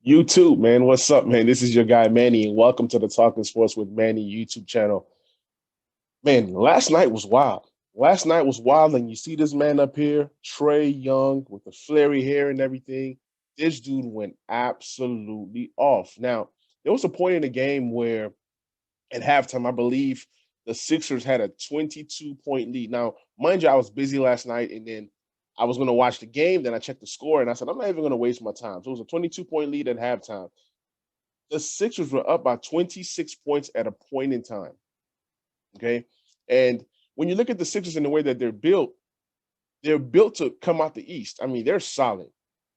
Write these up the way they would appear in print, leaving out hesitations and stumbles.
You too, man. What's up, man? This is your guy Manny, and welcome to the Talking Sports with Manny YouTube channel. Man, last night was wild. Last night was wild, and you see this man up here, Trae Young, with the flary hair and everything. This dude went absolutely off. Now, there was a point in the game where at halftime, I believe the Sixers had a 22-point lead. Now, mind you, I was busy last night, and then I was going to watch the game. Then I checked the score, and I said, I'm not even going to waste my time. So it was a 22-point lead at halftime. The Sixers were up by 26 points at a point in time. Okay. And when you look at the Sixers and the way that they're built to come out the East. I mean, they're solid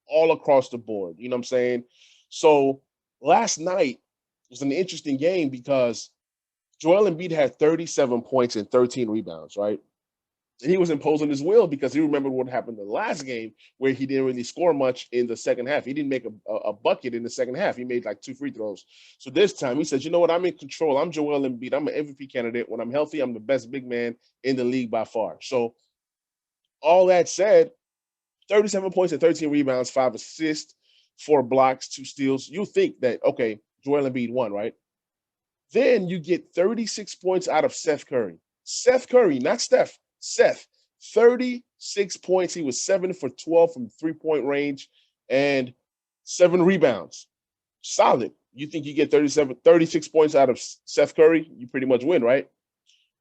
all across the board. You know what I'm saying? So last night was an interesting game because Joel Embiid had 37 points and 13 rebounds, right? And he was imposing his will because he remembered what happened in the last game where he didn't really score much in the second half. He didn't make a bucket in the second half. He made like two free throws. So this time he said, you know what? I'm in control. I'm Joel Embiid. I'm an MVP candidate. When I'm healthy, I'm the best big man in the league by far. So all that said, 37 points and 13 rebounds, 5 assists, 4 blocks, 2 steals. You think that, okay, Joel Embiid won, right? Then you get 36 points out of Seth Curry. Seth Curry, not Steph. Seth, 36 points. He was 7 for 12 from 3-point range and 7 rebounds. Solid. You think you get 36 points out of Seth Curry, you pretty much win, right?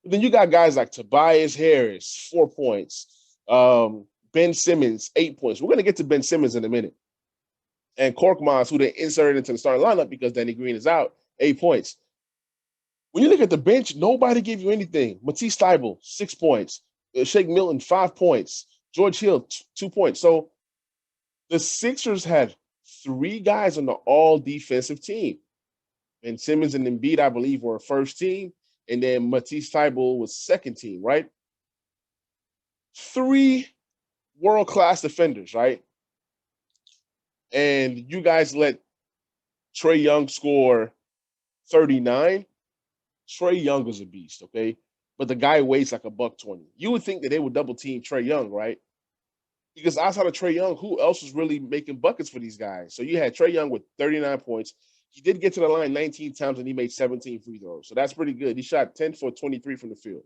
But then you got guys like Tobias Harris, 4 points. Ben Simmons, 8 points. We're going to get to Ben Simmons in a minute. And Korkmaz, who they inserted into the starting lineup because Danny Green is out, 8 points. When you look at the bench, nobody gave you anything. Matisse Thybulle, 6 points. Shake Milton, 5 points. George Hill, 2 points. So the Sixers had 3 guys on the all-defensive team. And Simmons and Embiid, I believe, were first team. And then Matisse Thybulle was second team, right? 3 world-class defenders, right? And you guys let Trae Young score 39. Trae Young is a beast, okay? But the guy weighs like a buck 20. You would think that they would double team Trae Young, right? Because outside of Trae Young, who else was really making buckets for these guys? So you had Trae Young with 39 points. He did get to the line 19 times and he made 17 free throws. So that's pretty good. He shot 10 for 23 from the field.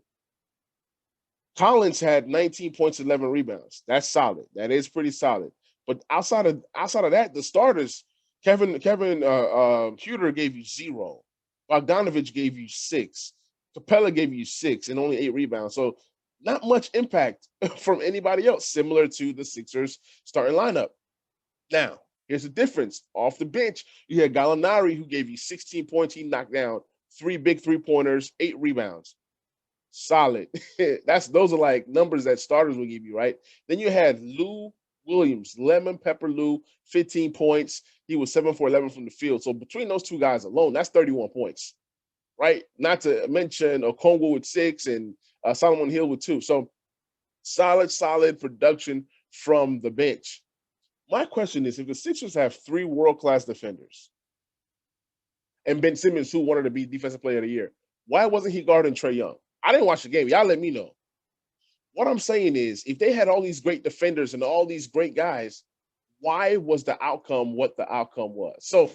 Collins had 19 points, 11 rebounds. That's solid. That is pretty solid. But outside of that, the starters, Kevin Huter gave you 0. Bogdanovich gave you 6. Capella gave you 6 and only 8 rebounds. So not much impact from anybody else, similar to the Sixers starting lineup. Now, here's the difference. Off the bench, you had Gallinari, who gave you 16 points. He knocked down 3 big three-pointers, 8 rebounds. Solid. Those are like numbers that starters will give you, right? Then you had Lou Williams, Lemon Pepper Lou, 15 points. He was 7 for 11 from the field. So between those 2 guys alone, that's 31 points, right? Not to mention Okongwu with 6 and Solomon Hill with 2. So solid production from the bench. My question is, if the Sixers have 3 world-class defenders and Ben Simmons, who wanted to be Defensive Player of the Year, why wasn't he guarding Trae Young? I didn't watch the game. Y'all let me know. What I'm saying is, if they had all these great defenders and all these great guys, why was the outcome what the outcome was? So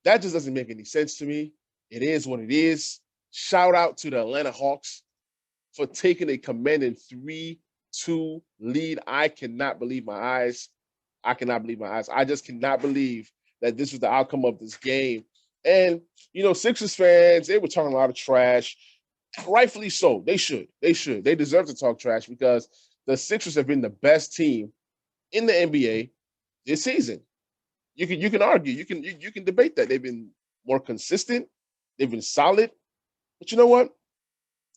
that just doesn't make any sense to me. It is what it is. Shout out to the Atlanta Hawks for taking a commanding 3-2 lead. I cannot believe my eyes. I cannot believe my eyes. I just cannot believe that this was the outcome of this game. And, Sixers fans, they were talking a lot of trash. Rightfully so. They should. They deserve to talk trash because the Sixers have been the best team in the NBA this season. You can argue. You can debate that. They've been more consistent. They've been solid. But you know what?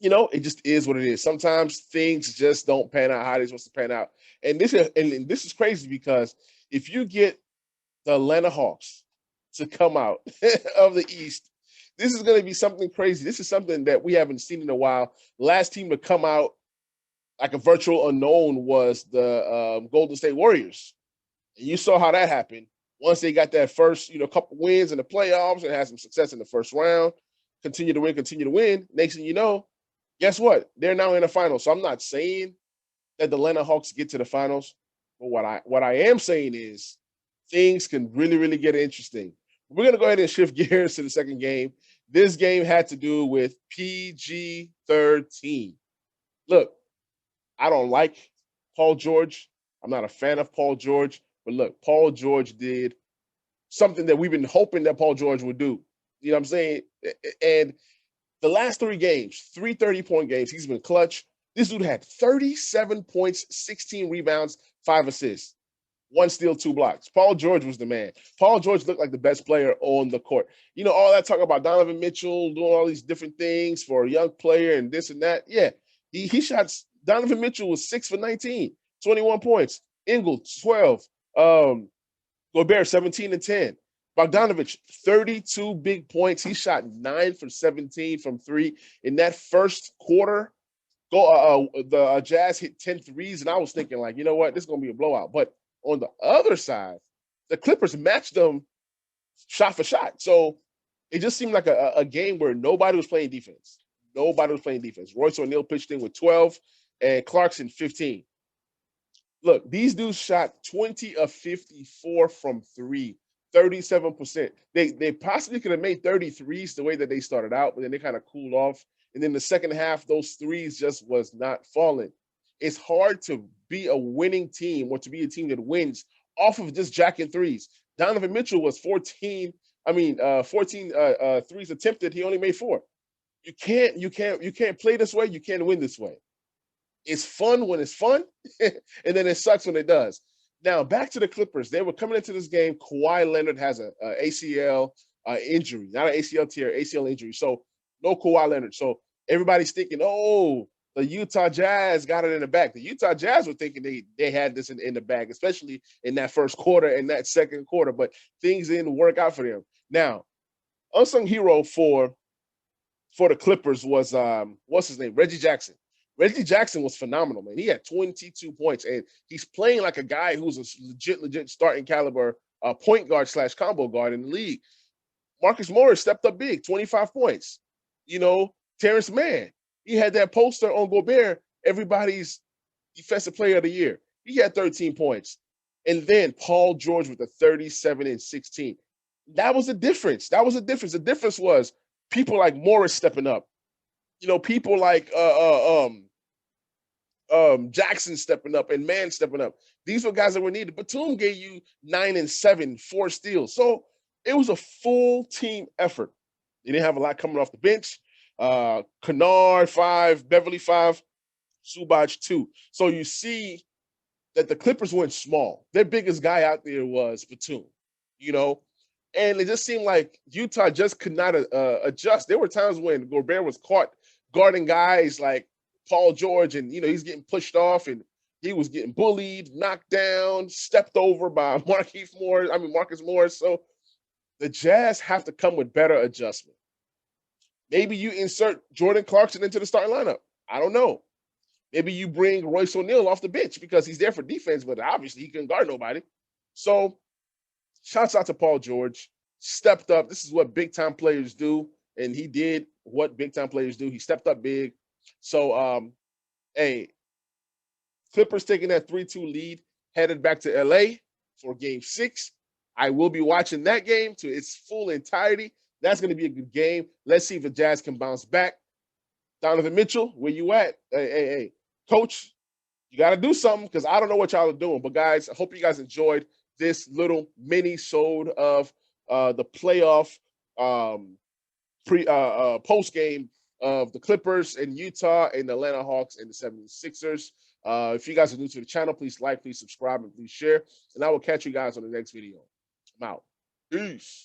It just is what it is. Sometimes things just don't pan out how they're supposed to pan out. And this is crazy because if you get the Atlanta Hawks to come out of the East, this is going to be something crazy. This is something that we haven't seen in a while. Last team to come out like a virtual unknown was the Golden State Warriors. And you saw how that happened. Once they got that first, couple wins in the playoffs and had some success in the first round, continue to win. Next thing you know, guess what? They're now in the finals. So I'm not saying that the Atlanta Hawks get to the finals, but what I am saying is things can really, really get interesting. We're gonna go ahead and shift gears to the second game. This game had to do with PG13. Look, I don't like Paul George. I'm not a fan of Paul George, but look, Paul George did something that we've been hoping that Paul George would do. You know what I'm saying? And the last three games, 30-point games, he's been clutch. This dude had 37 points, 16 rebounds, 5 assists, 1 steal, 2 blocks. Paul George was the man. Paul George looked like the best player on the court. You know, all that talk about Donovan Mitchell doing all these different things for a young player and this and that. Yeah, he shot. Donovan Mitchell was 6 for 19, 21 points. Ingles, 12. Gobert, 17 and 10. Bogdanovich, 32 big points. He shot 9 for 17 from three. In that first quarter, the Jazz hit 10 threes, and I was thinking, like, you know what, this is going to be a blowout. But on the other side, the Clippers matched them shot for shot. So it just seemed like a game where nobody was playing defense. Nobody was playing defense. Royce O'Neal pitched in with 12 and Clarkson 15. Look, these dudes shot 20 of 54 from three, 37%. They possibly could have made 33s the way that they started out, but then they kind of cooled off. And then the second half, those threes just was not falling. It's hard to be a winning team or to be a team that wins off of just jacking threes. Donovan Mitchell was 14 threes attempted. He only made 4. You can't play this way. You can't win this way. It's fun when it's fun, and then it sucks when it does. Now, back to the Clippers. They were coming into this game. Kawhi Leonard has a ACL injury, not an ACL tear, ACL injury. So no Kawhi Leonard. So everybody's thinking, oh, the Utah Jazz got it in the bag. The Utah Jazz were thinking they had this in the bag, especially in that first quarter and that second quarter. But things didn't work out for them. Now, unsung hero for the Clippers was what's his name? Reggie Jackson. Reggie Jackson was phenomenal, man. He had 22 points, and he's playing like a guy who's a legit starting caliber point guard / combo guard in the league. Marcus Morris stepped up big, 25 points. You know, Terrence Mann, he had that poster on Gobert, everybody's defensive player of the year. He had 13 points. And then Paul George with the 37 and 16. That was the difference. The difference was people like Morris stepping up. You know, people like Jackson stepping up and Mann stepping up. These were guys that were needed. Batum gave you 9 and 7, 4 steals. So it was a full team effort. They didn't have a lot coming off the bench. Kennard 5, Beverly 5, Zubac 2. So you see that the Clippers went small. Their biggest guy out there was Batum, you know, and it just seemed like Utah just could not adjust. There were times when Gobert was caught guarding guys like Paul George, and, you know, he's getting pushed off, and he was getting bullied, knocked down, stepped over by Marcus Morris. So the Jazz have to come with better adjustment. Maybe you insert Jordan Clarkson into the starting lineup. I don't know. Maybe you bring Royce O'Neal off the bench because he's there for defense, but obviously he couldn't guard nobody. So shouts out to Paul George. Stepped up. This is what big-time players do, and he did what big-time players do. He stepped up big. So, hey, Clippers taking that 3-2 lead, headed back to L.A. for Game 6. I will be watching that game to its full entirety. That's going to be a good game. Let's see if the Jazz can bounce back. Donovan Mitchell, where you at? Hey, Coach, you got to do something because I don't know what y'all are doing. But, guys, I hope you guys enjoyed this little mini-sode of the playoff post-game of the Clippers in Utah and the Atlanta Hawks and the 76ers. If you guys are new to the channel, please like, please subscribe, and please share. And I will catch you guys on the next video. I'm out. Peace.